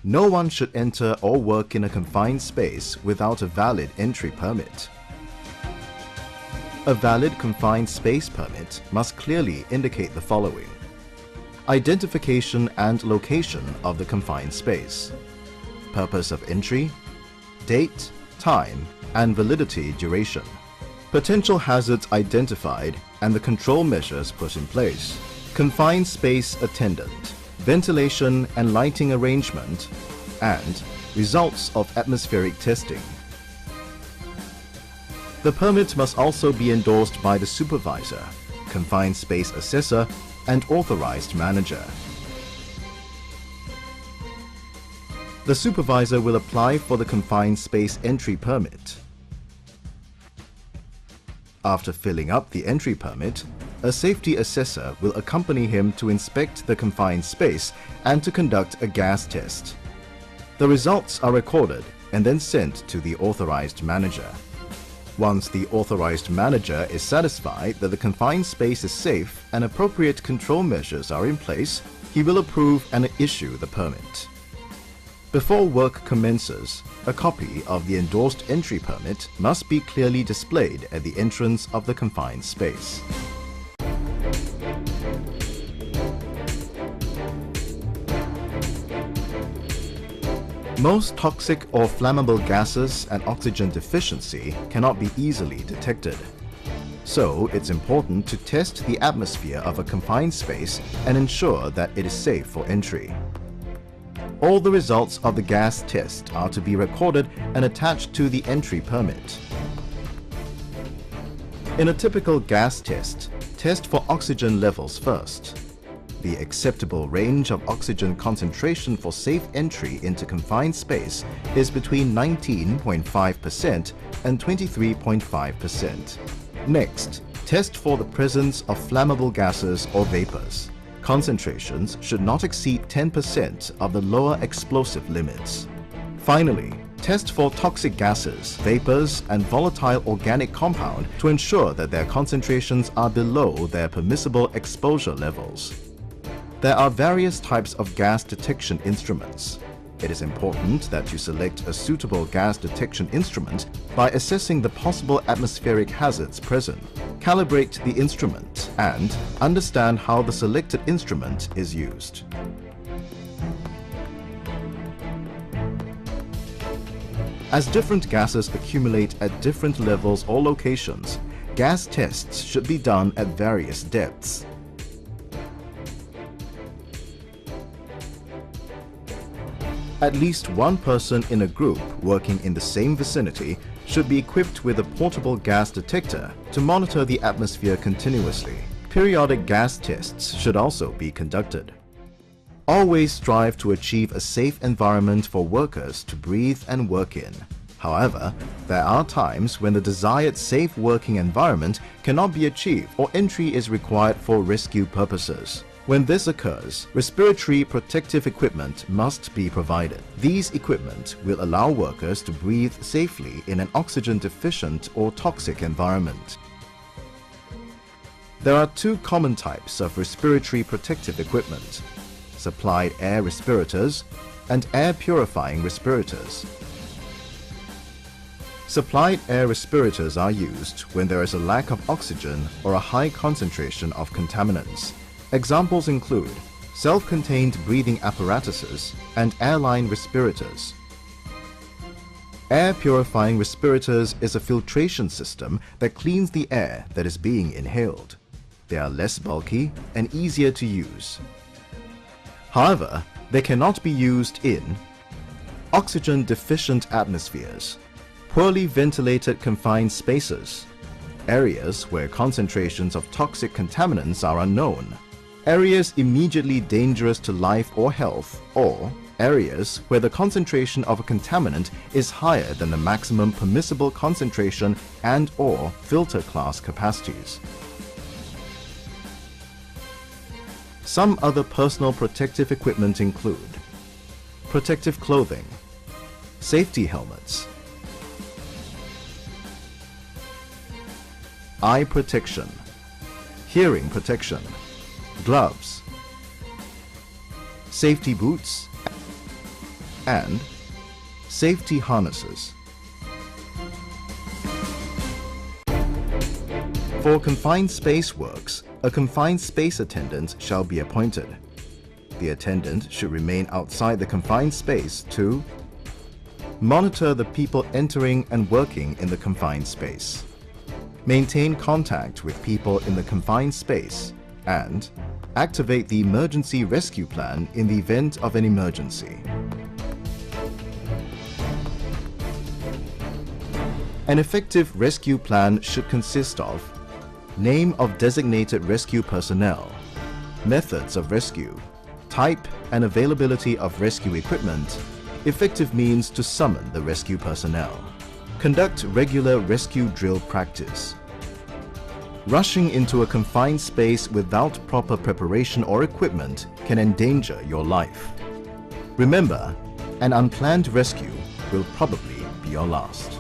No one should enter or work in a confined space without a valid entry permit. A valid confined space permit must clearly indicate the following: identification and location of the confined space, purpose of entry, date, time, and validity duration, potential hazards identified and the control measures put in place, confined space attendant, ventilation and lighting arrangement, and results of atmospheric testing. The permit must also be endorsed by the supervisor, confined space assessor, and authorized manager. The supervisor will apply for the confined space entry permit. After filling up the entry permit, a safety assessor will accompany him to inspect the confined space and to conduct a gas test. The results are recorded and then sent to the authorized manager. Once the authorized manager is satisfied that the confined space is safe and appropriate control measures are in place, he will approve and issue the permit. Before work commences, a copy of the endorsed entry permit must be clearly displayed at the entrance of the confined space. Most toxic or flammable gases and oxygen deficiency cannot be easily detected. So, it's important to test the atmosphere of a confined space and ensure that it is safe for entry. All the results of the gas test are to be recorded and attached to the entry permit. In a typical gas test, test for oxygen levels first. The acceptable range of oxygen concentration for safe entry into confined space is between 19.5% and 23.5%. Next, test for the presence of flammable gases or vapors. Concentrations should not exceed 10% of the lower explosive limits. Finally, test for toxic gases, vapors, and volatile organic compound to ensure that their concentrations are below their permissible exposure levels. There are various types of gas detection instruments. It is important that you select a suitable gas detection instrument by assessing the possible atmospheric hazards present, calibrate the instrument, and understand how the selected instrument is used. As different gases accumulate at different levels or locations, gas tests should be done at various depths. At least one person in a group working in the same vicinity should be equipped with a portable gas detector to monitor the atmosphere continuously. Periodic gas tests should also be conducted. Always strive to achieve a safe environment for workers to breathe and work in. However, there are times when the desired safe working environment cannot be achieved or entry is required for rescue purposes. When this occurs, respiratory protective equipment must be provided. These equipment will allow workers to breathe safely in an oxygen-deficient or toxic environment. There are two common types of respiratory protective equipment: supplied air respirators and air purifying respirators. Supplied air respirators are used when there is a lack of oxygen or a high concentration of contaminants. Examples include self-contained breathing apparatuses and airline respirators. Air purifying respirators is a filtration system that cleans the air that is being inhaled. They are less bulky and easier to use. However, they cannot be used in oxygen-deficient atmospheres, poorly ventilated confined spaces, areas where concentrations of toxic contaminants are unknown, areas immediately dangerous to life or health, or areas where the concentration of a contaminant is higher than the maximum permissible concentration and/or filter class capacities. Some other personal protective equipment include protective clothing, safety helmets, eye protection, hearing protection, gloves, safety boots, and safety harnesses. For confined space works, a confined space attendant shall be appointed. The attendant should remain outside the confined space to monitor the people entering and working in the confined space, maintain contact with people in the confined space, and activate the emergency rescue plan in the event of an emergency. An effective rescue plan should consist of name of designated rescue personnel, methods of rescue, type and availability of rescue equipment, effective means to summon the rescue personnel. Conduct regular rescue drill practice. Rushing into a confined space without proper preparation or equipment can endanger your life. Remember, an unplanned rescue will probably be your last.